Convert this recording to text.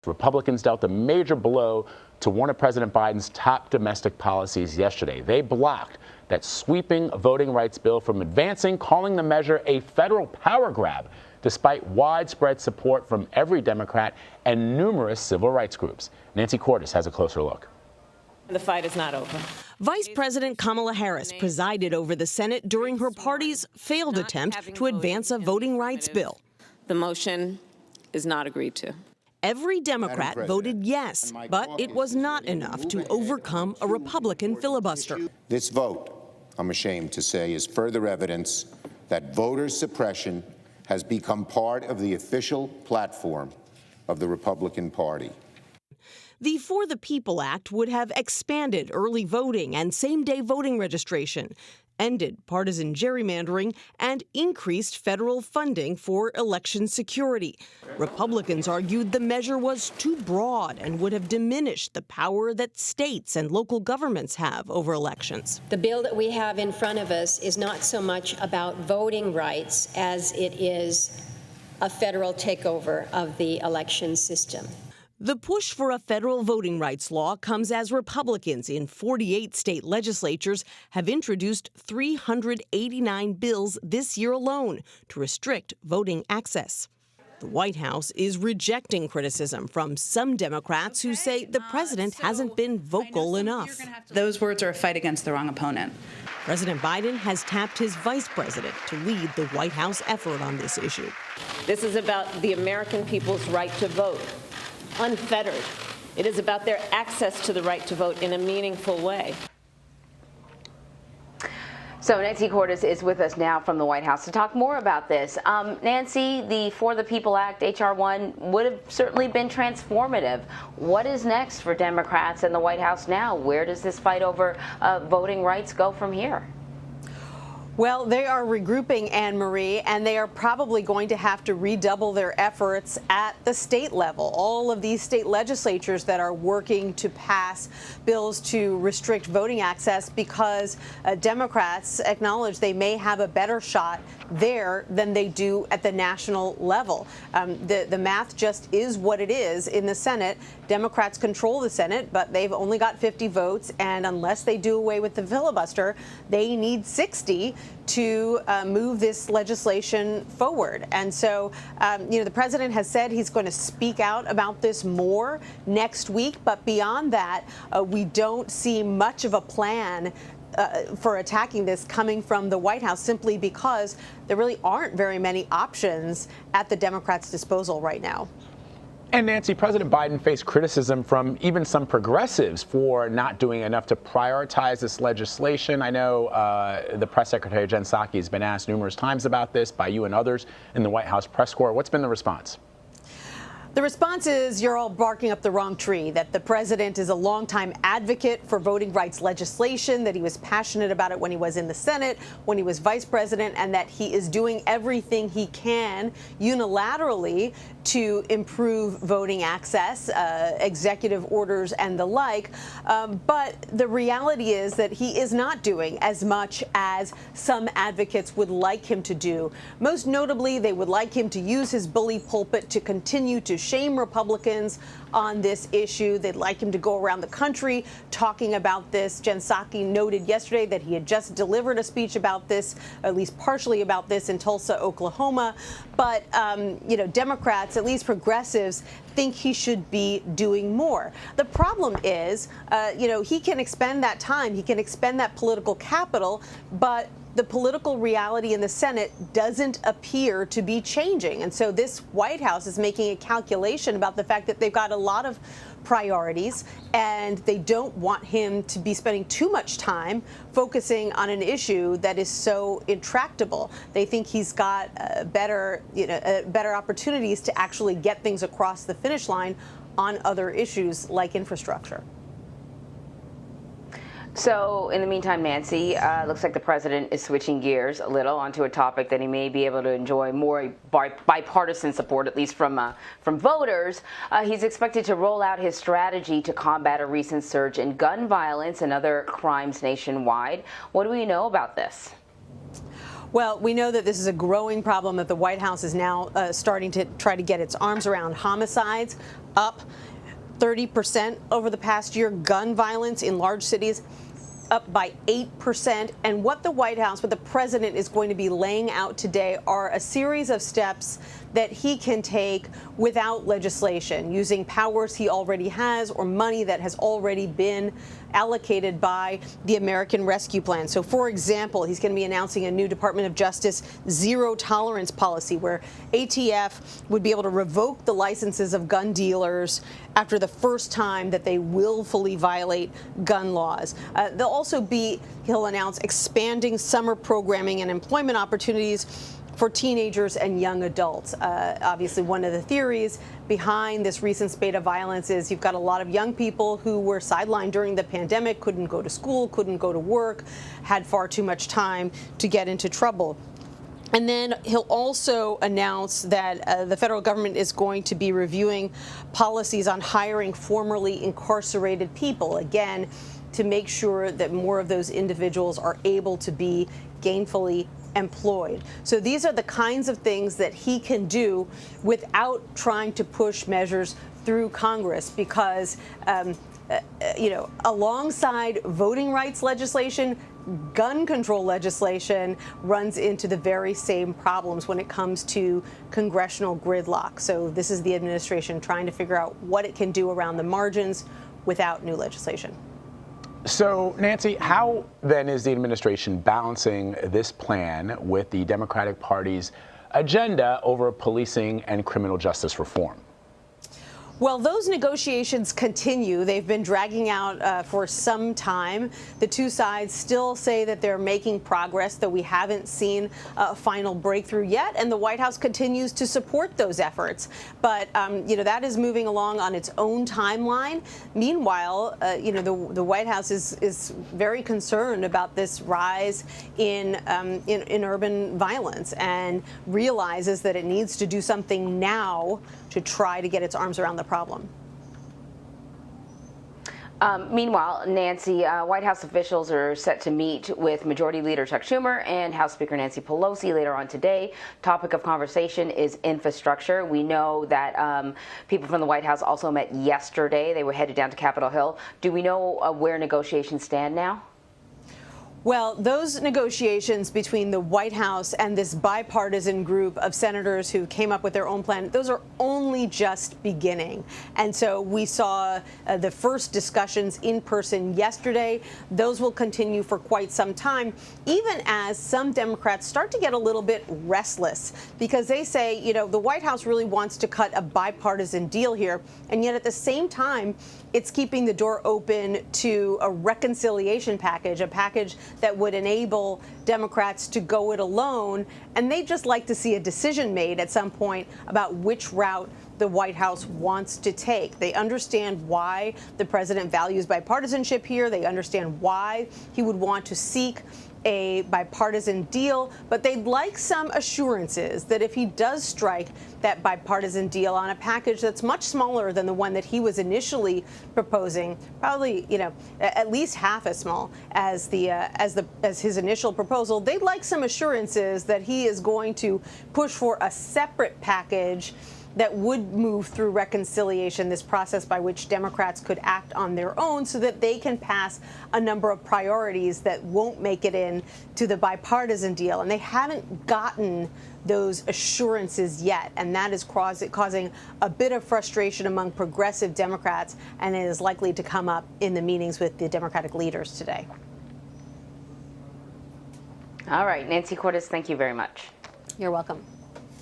Republicans dealt a major blow to one of President Biden's top domestic policies yesterday. They blocked that sweeping voting rights bill from advancing, calling the measure a federal power grab, despite widespread support from every Democrat and numerous civil rights groups. Nancy Cordes has a closer look. The fight is not over. Vice President Kamala Harris presided over the Senate during her party's failed attempt to advance a voting rights bill. The motion is not agreed to. Every Democrat voted yes, but it was not enough to overcome a Republican filibuster. This vote, I'm ashamed to say, is further evidence that voter suppression has become part of the official platform of the Republican Party. The For the People Act would have expanded early voting and same-day voting registration, ended partisan gerrymandering, and increased federal funding for election security. Republicans argued the measure was too broad and would have diminished the power that states and local governments have over elections. The bill that we have in front of us is not so much about voting rights as it is a federal takeover of the election system. The push for a federal voting rights law comes as Republicans in 48 state legislatures have introduced 389 bills this year alone to restrict voting access. The White House is rejecting criticism from some Democrats who say the president hasn't been vocal enough. Those words are a fight against the wrong opponent. President Biden has tapped his vice president to lead the White House effort on this issue. This is about the American people's right to vote, unfettered. It is about their access to the right to vote in a meaningful way. So Nancy Cordes is with us now from the White House to talk more about this. Nancy, the For the People Act, H.R. 1, would have certainly been transformative. What is next for Democrats in the White House now? Where does this fight over voting rights go from here? Well, they are regrouping, Anne-Marie, and they are probably going to have to redouble their efforts at the state level. All of these state legislatures that are working to pass bills to restrict voting access because Democrats acknowledge they may have a better shot there than they do at the national level. The math just is what it is in the Senate. Democrats control the Senate, but they've only got 50 votes, and unless they do away with the filibuster, they need 60 to move this legislation forward. And so, the president has said he's going to speak out about this more next week. But beyond that, we don't see much of a plan for attacking this coming from the White House, simply because there really aren't very many options at the Democrats' disposal right now. And Nancy, President Biden faced criticism from even some progressives for not doing enough to prioritize this legislation. I know the press secretary, Jen Psaki, has been asked numerous times about this by you and others in the White House press corps. What's been the response? The response is you're all barking up the wrong tree, that the president is a longtime advocate for voting rights legislation, that he was passionate about it when he was in the Senate, when he was vice president, and that he is doing everything he can unilaterally to improve voting access, executive orders and the like. But the reality is that he is not doing as much as some advocates would like him to do. Most notably, they would like him to use his bully pulpit to continue to shame Republicans on this issue. They'd like him to go around the country talking about this. Jen Psaki noted yesterday that he had just delivered a speech about this, at least partially about this, in Tulsa, Oklahoma. But, Democrats, at least progressives, think he should be doing more. The problem is, he can expend that time, he can expend that political capital, but the political reality in the Senate doesn't appear to be changing. And so this White House is making a calculation about the fact that they've got a lot of priorities, and they don't want him to be spending too much time focusing on an issue that is so intractable. They think he's got better opportunities to actually get things across the finish line on other issues like infrastructure. So in the meantime, Nancy, looks like the president is switching gears a little onto a topic that he may be able to enjoy more bipartisan support, at least from voters. He's expected to roll out his strategy to combat a recent surge in gun violence and other crimes nationwide. What do we know about this? Well, we know that this is a growing problem that the White House is now starting to try to get its arms around. Homicides up 30% over the past year. Gun violence in large cities up by 8%. And what the White House, what the president is going to be laying out today are a series of steps that he can take without legislation, using powers he already has or money that has already been allocated by the American Rescue Plan. So, for example, he's going to be announcing a new Department of Justice zero tolerance policy where ATF would be able to revoke the licenses of gun dealers after the first time that they willfully violate gun laws. He'll announce expanding summer programming and employment opportunities for teenagers and young adults. Obviously, one of the theories behind this recent spate of violence is you've got a lot of young people who were sidelined during the pandemic, couldn't go to school, couldn't go to work, had far too much time to get into trouble. And then he'll also announce that the federal government is going to be reviewing policies on hiring formerly incarcerated people, again, to make sure that more of those individuals are able to be gainfully employed. So these are the kinds of things that he can do without trying to push measures through Congress, because alongside voting rights legislation, gun control legislation runs into the very same problems when it comes to congressional gridlock. So this is the administration trying to figure out what it can do around the margins without new legislation. So, Nancy, how then is the administration balancing this plan with the Democratic Party's agenda over policing and criminal justice reform? Well, those negotiations continue. They've been dragging out for some time. The two sides still say that they're making progress, though we haven't seen a final breakthrough yet, and the White House continues to support those efforts. But, that is moving along on its own timeline. Meanwhile, the White House is very concerned about this rise in urban violence and realizes that it needs to do something now to try to get its arms around the problem. Meanwhile, Nancy, White House officials are set to meet with Majority Leader Chuck Schumer and House Speaker Nancy Pelosi later on today. Topic of conversation is infrastructure. We know that people from the White House also met yesterday. They were headed down to Capitol Hill. Do we know where negotiations stand now? Well, those negotiations between the White House and this bipartisan group of senators who came up with their own plan, those are only just beginning. And so we saw the first discussions in person yesterday. Those will continue for quite some time, even as some Democrats start to get a little bit restless because they say, the White House really wants to cut a bipartisan deal here. And yet at the same time, it's keeping the door open to a reconciliation package, a package that would enable Democrats to go it alone. And they'd just like to see a decision made at some point about which route the White House wants to take. They understand why the president values bipartisanship here. They understand why he would want to seek a bipartisan deal, but they'd like some assurances that if he does strike that bipartisan deal on a package that's much smaller than the one that he was initially proposing, probably at least half as small as his initial proposal, they'd like some assurances that he is going to push for a separate package that would move through reconciliation, this process by which Democrats could act on their own so that they can pass a number of priorities that won't make it in to the bipartisan deal. And they haven't gotten those assurances yet. And that is causing a bit of frustration among progressive Democrats, and it is likely to come up in the meetings with the Democratic leaders today. All right, Nancy Cordes, thank you very much. You're welcome.